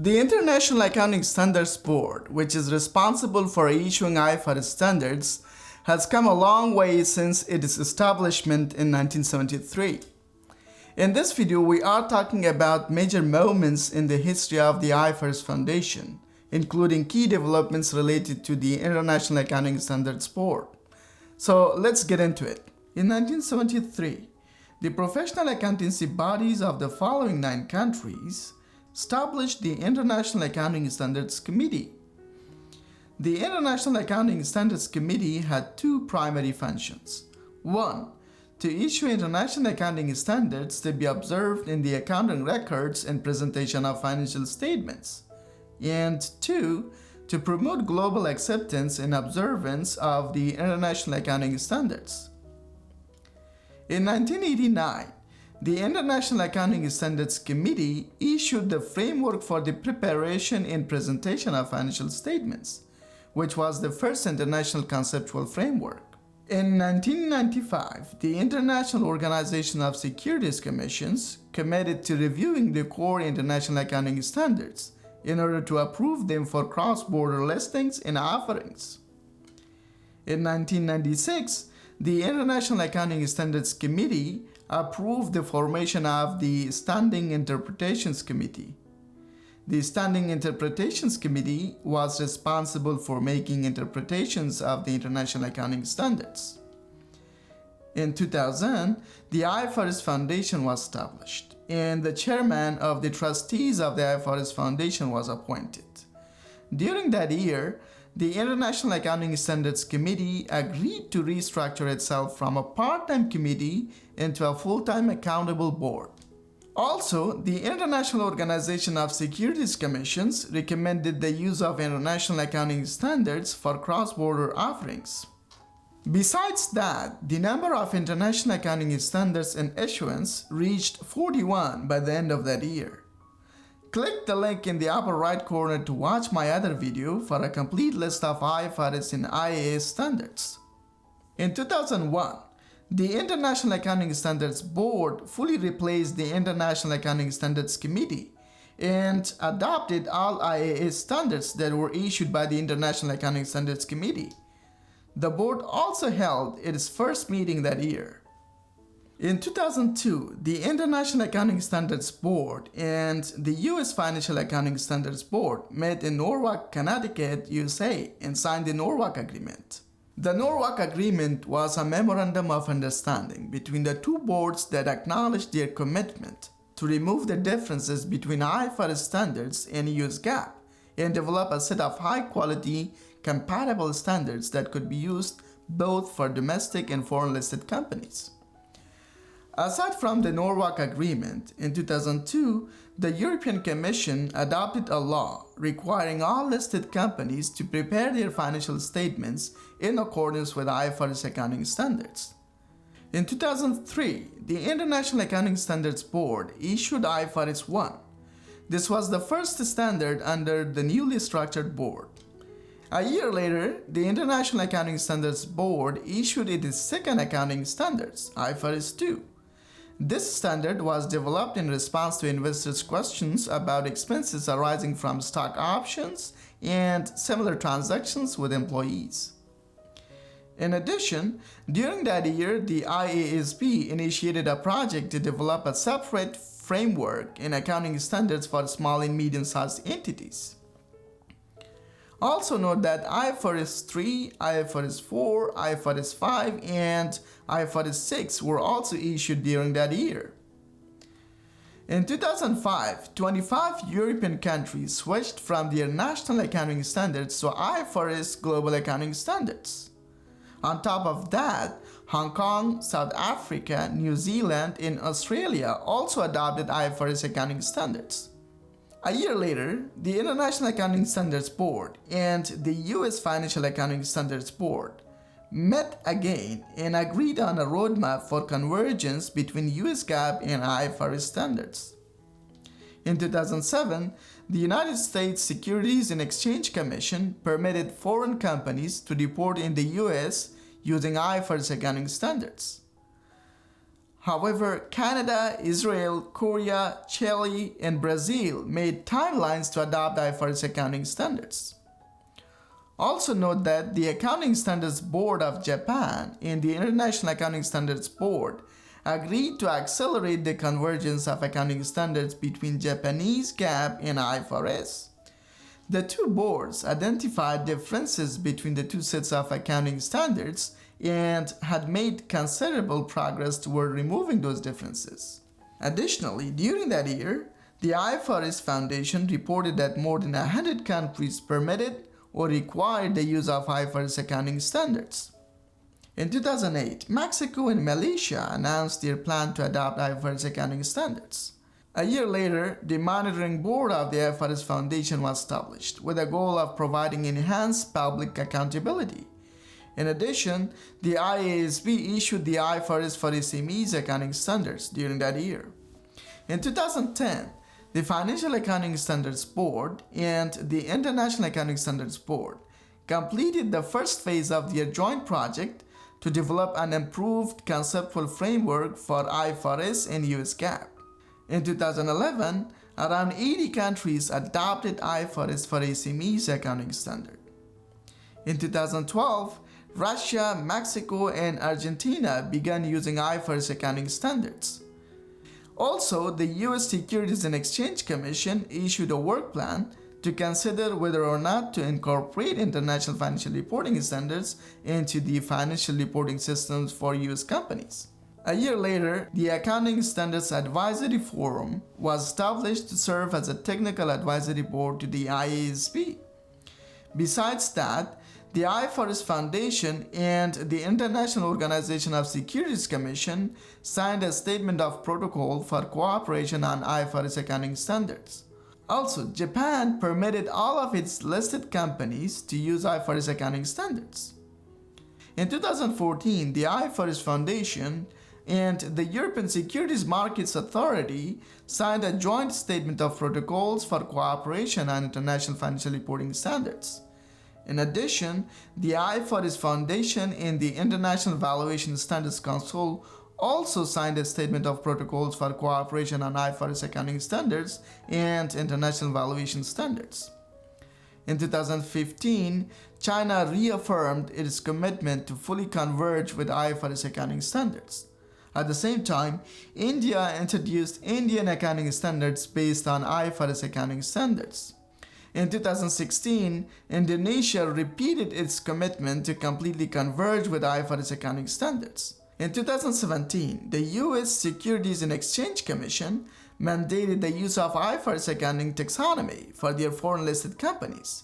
The International Accounting Standards Board, which is responsible for issuing IFRS standards, has come a long way since its establishment in 1973. In this video, we are talking about major moments in the history of the IFRS Foundation, including key developments related to the International Accounting Standards Board. So let's get into it. In 1973, the professional accountancy bodies of the following 9 countries established the International Accounting Standards Committee. The International Accounting Standards Committee had 2 primary functions. 1. To issue international accounting standards to be observed in the accounting records and presentation of financial statements. And 2. To promote global acceptance and observance of the International Accounting Standards. In 1989, the International Accounting Standards Committee issued the framework for the preparation and presentation of financial statements, which was the first international conceptual framework. In 1995, the International Organization of Securities Commissions committed to reviewing the core international accounting standards in order to approve them for cross-border listings and offerings. In 1996, the International Accounting Standards Committee approved the formation of the Standing Interpretations Committee. The Standing Interpretations Committee was responsible for making interpretations of the International Accounting Standards. In 2000, the IFRS Foundation was established, and the chairman of the trustees of the IFRS Foundation was appointed. During that year, the International Accounting Standards Committee agreed to restructure itself from a part-time committee into a full-time accountable board. Also, the International Organization of Securities Commissions recommended the use of international accounting standards for cross-border offerings. Besides that, the number of international accounting standards in issuance reached 41 by the end of that year. Click the link in the upper right corner to watch my other video for a complete list of IFRS and IAS standards. In 2001, the International Accounting Standards Board fully replaced the International Accounting Standards Committee and adopted all IAS standards that were issued by the International Accounting Standards Committee. The board also held its first meeting that year. In 2002, the International Accounting Standards Board and the U.S. Financial Accounting Standards Board met in Norwalk, Connecticut, USA, and signed the Norwalk Agreement. The Norwalk Agreement was a memorandum of understanding between the 2 boards that acknowledged their commitment to remove the differences between IFRS standards and US GAAP and develop a set of high-quality, compatible standards that could be used both for domestic and foreign-listed companies. Aside from the Norwalk Agreement, in 2002, the European Commission adopted a law requiring all listed companies to prepare their financial statements in accordance with IFRS accounting standards. In 2003, the International Accounting Standards Board issued IFRS 1. This was the first standard under the newly structured board. A year later, the International Accounting Standards Board issued its second accounting standards, IFRS 2. This standard was developed in response to investors' questions about expenses arising from stock options and similar transactions with employees. In addition, during that year, the IASB initiated a project to develop a separate framework in accounting standards for small and medium-sized entities. Also note that IFRS 3, IFRS 4, IFRS 5, and IFRS 6 were also issued during that year. In 2005, 25 European countries switched from their national accounting standards to IFRS Global Accounting Standards. On top of that, Hong Kong, South Africa, New Zealand, and Australia also adopted IFRS accounting standards. A year later, the International Accounting Standards Board and the U.S. Financial Accounting Standards Board met again and agreed on a roadmap for convergence between US GAAP and IFRS standards. In 2007, the United States Securities and Exchange Commission permitted foreign companies to report in the U.S. using IFRS accounting standards. However, Canada, Israel, Korea, Chile, and Brazil made timelines to adopt IFRS accounting standards. Also note that the Accounting Standards Board of Japan and the International Accounting Standards Board agreed to accelerate the convergence of accounting standards between Japanese GAAP and IFRS. The two boards identified differences between the two sets of accounting standards and had made considerable progress toward removing those differences. Additionally, during that year, the IFRS Foundation reported that more than 100 countries permitted or required the use of IFRS accounting standards. In 2008, Mexico and Malaysia announced their plan to adopt IFRS accounting standards. A year later, the monitoring board of the IFRS Foundation was established with the goal of providing enhanced public accountability. In addition, the IASB issued the IFRS for SMEs accounting standards during that year. In 2010, the Financial Accounting Standards Board and the International Accounting Standards Board completed the first phase of their joint project to develop an improved conceptual framework for IFRS and US GAAP. In 2011, around 80 countries adopted IFRS for SMEs accounting standard. In 2012, Russia, Mexico, and Argentina began using IFRS accounting standards. Also, the US Securities and Exchange Commission issued a work plan to consider whether or not to incorporate international financial reporting standards into the financial reporting systems for US companies. A year later, the Accounting Standards Advisory Forum was established to serve as a technical advisory board to the IASB. Besides that, the IFRS Foundation and the International Organization of Securities Commission signed a statement of protocol for cooperation on IFRS accounting standards. Also, Japan permitted all of its listed companies to use IFRS accounting standards. In 2014, the IFRS Foundation and the European Securities Markets Authority signed a joint statement of protocols for cooperation on international financial reporting standards. In addition, the IFRS Foundation and the International Valuation Standards Council also signed a statement of protocols for cooperation on IFRS accounting standards and international valuation standards. In 2015, China reaffirmed its commitment to fully converge with IFRS accounting standards. At the same time, India introduced Indian accounting standards based on IFRS accounting standards. In 2016, Indonesia repeated its commitment to completely converge with IFRS accounting standards. In 2017, the US Securities and Exchange Commission mandated the use of IFRS accounting taxonomy for their foreign-listed companies.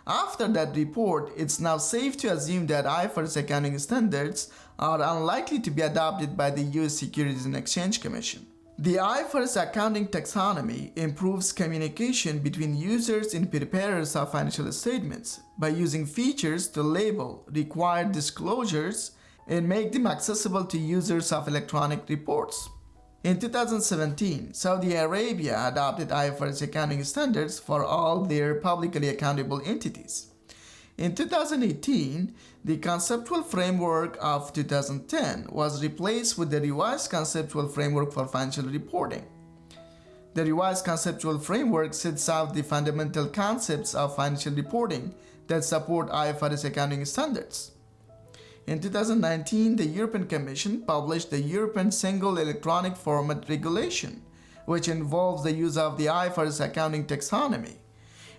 After that report, it's now safe to assume that IFRS accounting standards are unlikely to be adopted by the US Securities and Exchange Commission. The IFRS accounting taxonomy improves communication between users and preparers of financial statements by using features to label required disclosures and make them accessible to users of electronic reports. In 2017, Saudi Arabia adopted IFRS accounting standards for all their publicly accountable entities. In 2018, the conceptual framework of 2010 was replaced with the revised conceptual framework for financial reporting. The revised conceptual framework sets out the fundamental concepts of financial reporting that support IFRS accounting standards. In 2019, the European Commission published the European Single Electronic Format Regulation, which involves the use of the IFRS accounting taxonomy.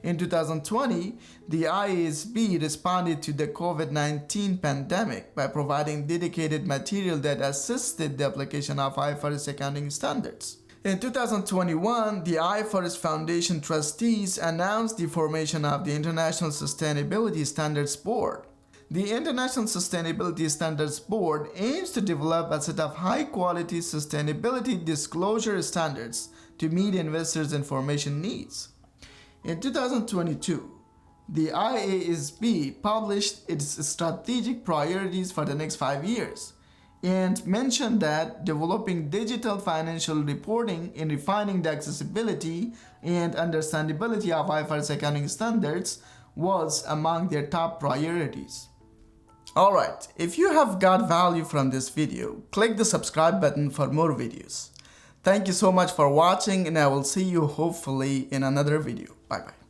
In 2020, the IASB responded to the COVID-19 pandemic by providing dedicated material that assisted the application of IFRS accounting standards. In 2021, the IFRS Foundation trustees announced the formation of the International Sustainability Standards Board. The International Sustainability Standards Board aims to develop a set of high-quality sustainability disclosure standards to meet investors' information needs. In 2022, the IASB published its strategic priorities for the next 5 years and mentioned that developing digital financial reporting and refining the accessibility and understandability of IFRS accounting standards was among their top priorities. Alright, if you have got value from this video, click the subscribe button for more videos. Thank you so much for watching, and I will see you hopefully in another video. Bye bye.